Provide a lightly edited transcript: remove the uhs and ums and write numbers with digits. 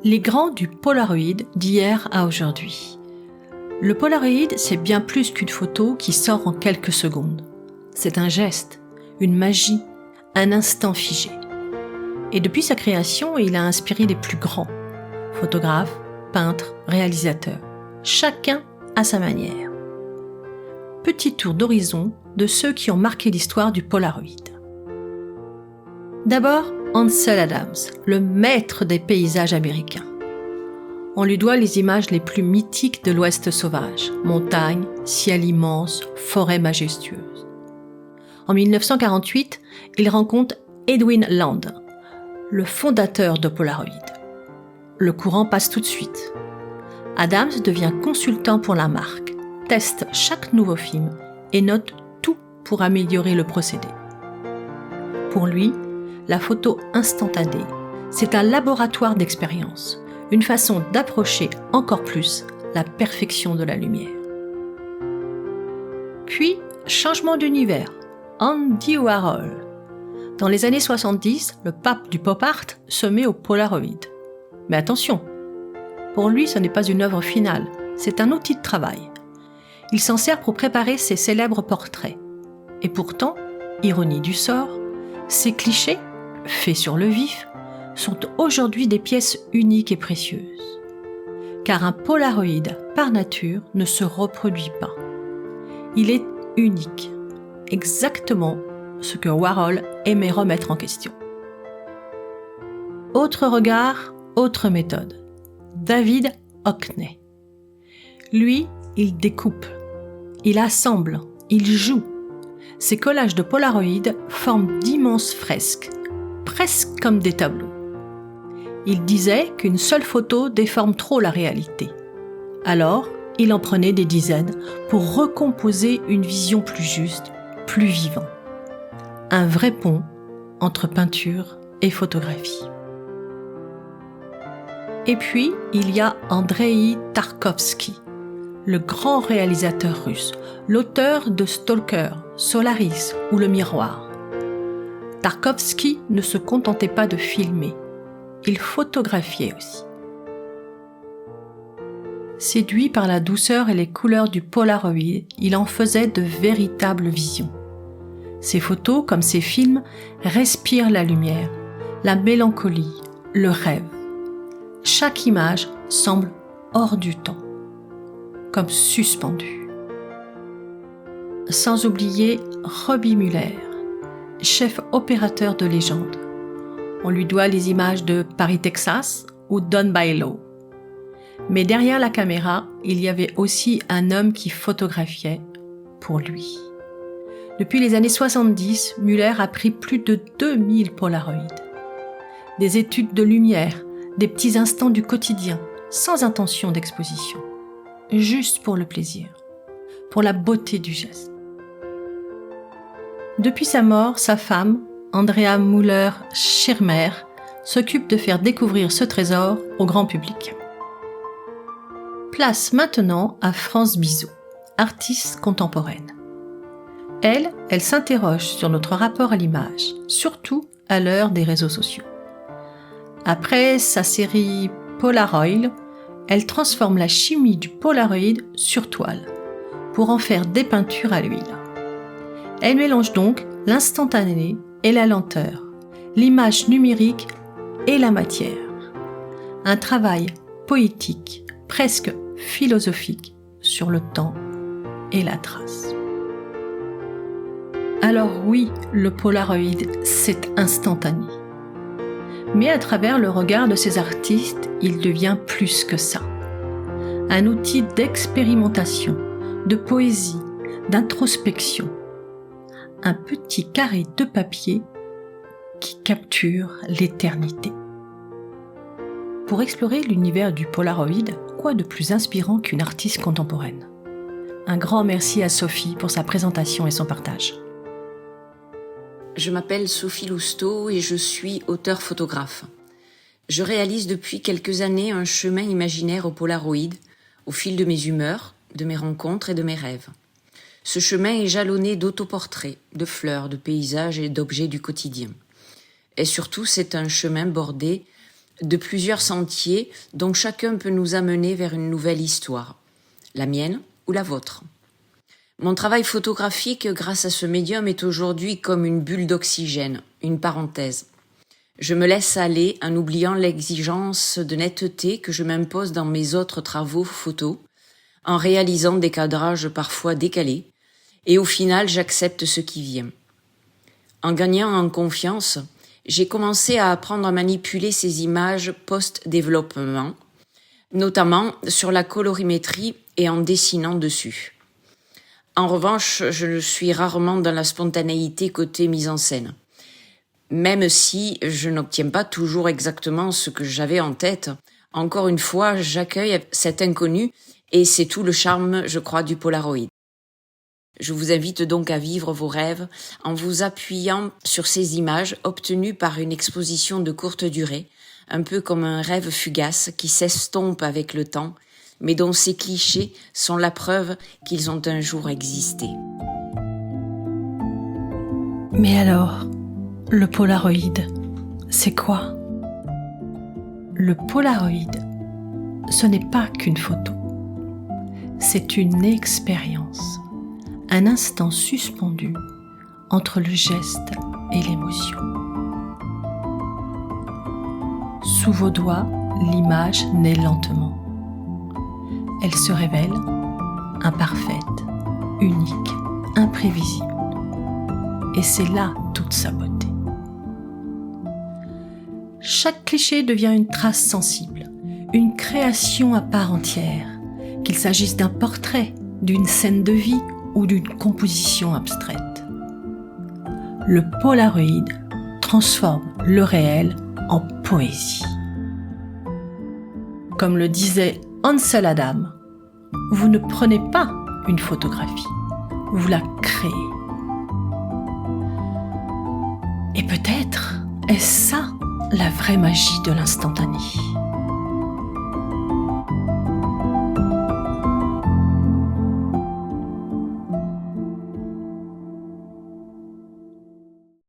Les grands du Polaroid d'hier à aujourd'hui. Le Polaroid, c'est bien plus qu'une photo qui sort en quelques secondes. C'est un geste, une magie, un instant figé. Et depuis sa création, il a inspiré les plus grands. Photographes, peintres, réalisateurs. Chacun à sa manière. Petit tour d'horizon de ceux qui ont marqué l'histoire du Polaroid. D'abord, Ansel Adams, le maître des paysages américains. On lui doit les images les plus mythiques de l'Ouest sauvage, montagnes, ciel immense, forêts majestueuses. En 1948, il rencontre Edwin Land, le fondateur de Polaroid. Le courant passe tout de suite. Adams devient consultant pour la marque, teste chaque nouveau film et note tout pour améliorer le procédé. Pour lui, la photo instantanée, c'est un laboratoire d'expérience, une façon d'approcher encore plus la perfection de la lumière. Puis, changement d'univers, Andy Warhol. Dans les années 70, le pape du pop art se met au Polaroid. Mais attention, pour lui ce n'est pas une œuvre finale, c'est un outil de travail. Il s'en sert pour préparer ses célèbres portraits. Et pourtant, ironie du sort, ces clichés, faits sur le vif, sont aujourd'hui des pièces uniques et précieuses. Car un Polaroid, par nature, ne se reproduit pas. Il est unique, exactement ce que Warhol aimait remettre en question. Autre regard, autre méthode. David Hockney. Lui, il découpe, il assemble, il joue. Ses collages de Polaroid forment d'immenses fresques, presque comme des tableaux. Il disait qu'une seule photo déforme trop la réalité. Alors, il en prenait des dizaines pour recomposer une vision plus juste, plus vivante. Un vrai pont entre peinture et photographie. Et puis, il y a Andreï Tarkovsky, le grand réalisateur russe, l'auteur de Stalker, Solaris ou Le Miroir. Tarkovsky ne se contentait pas de filmer, il photographiait aussi. Séduit par la douceur et les couleurs du Polaroid, il en faisait de véritables visions. Ses photos, comme ses films, respirent la lumière, la mélancolie, le rêve. Chaque image semble hors du temps, comme suspendue. Sans oublier Robbie Muller, chef opérateur de légende. On lui doit les images de Paris, Texas ou Done by Law. Mais derrière la caméra, il y avait aussi un homme qui photographiait pour lui. Depuis les années 70, Muller a pris plus de 2000 Polaroids. Des études de lumière, des petits instants du quotidien, sans intention d'exposition. Juste pour le plaisir, pour la beauté du geste. Depuis sa mort, sa femme, Andrea Müller-Schirmer, s'occupe de faire découvrir ce trésor au grand public. Place maintenant à France Bizot, artiste contemporaine. Elle s'interroge sur notre rapport à l'image, surtout à l'heure des réseaux sociaux. Après sa série Polaroid, elle transforme la chimie du Polaroid sur toile, pour en faire des peintures à l'huile. Elle mélange donc l'instantané et la lenteur, l'image numérique et la matière. Un travail poétique, presque philosophique, sur le temps et la trace. Alors oui, le Polaroid, c'est instantané. Mais à travers le regard de ces artistes, il devient plus que ça. Un outil d'expérimentation, de poésie, d'introspection. Un petit carré de papier qui capture l'éternité. Pour explorer l'univers du Polaroid, quoi de plus inspirant qu'une artiste contemporaine ? Un grand merci à Sophie pour sa présentation et son partage. Je m'appelle Sophie Lousteau et je suis auteure-photographe. Je réalise depuis quelques années un chemin imaginaire au Polaroid, au fil de mes humeurs, de mes rencontres et de mes rêves. Ce chemin est jalonné d'autoportraits, de fleurs, de paysages et d'objets du quotidien. Et surtout, c'est un chemin bordé de plusieurs sentiers dont chacun peut nous amener vers une nouvelle histoire, la mienne ou la vôtre. Mon travail photographique, grâce à ce médium, est aujourd'hui comme une bulle d'oxygène, une parenthèse. Je me laisse aller en oubliant l'exigence de netteté que je m'impose dans mes autres travaux photos, en réalisant des cadrages parfois décalés, et au final j'accepte ce qui vient. En gagnant en confiance, j'ai commencé à apprendre à manipuler ces images post-développement, notamment sur la colorimétrie et en dessinant dessus. En revanche, je suis rarement dans la spontanéité côté mise en scène. Même si je n'obtiens pas toujours exactement ce que j'avais en tête, encore une fois, j'accueille cet inconnu et c'est tout le charme, je crois, du Polaroid. Je vous invite donc à vivre vos rêves en vous appuyant sur ces images obtenues par une exposition de courte durée, un peu comme un rêve fugace qui s'estompe avec le temps, mais dont ces clichés sont la preuve qu'ils ont un jour existé. Mais alors, le Polaroid, c'est quoi ? Le Polaroid, ce n'est pas qu'une photo. C'est une expérience, un instant suspendu entre le geste et l'émotion. Sous vos doigts, l'image naît lentement. Elle se révèle imparfaite, unique, imprévisible. Et c'est là toute sa beauté. Chaque cliché devient une trace sensible, une création à part entière, qu'il s'agisse d'un portrait, d'une scène de vie ou d'une composition abstraite. Le Polaroid transforme le réel en poésie. Comme le disait Ansel Adams, vous ne prenez pas une photographie, vous la créez. Et peut-être est-ce ça la vraie magie de l'instantané.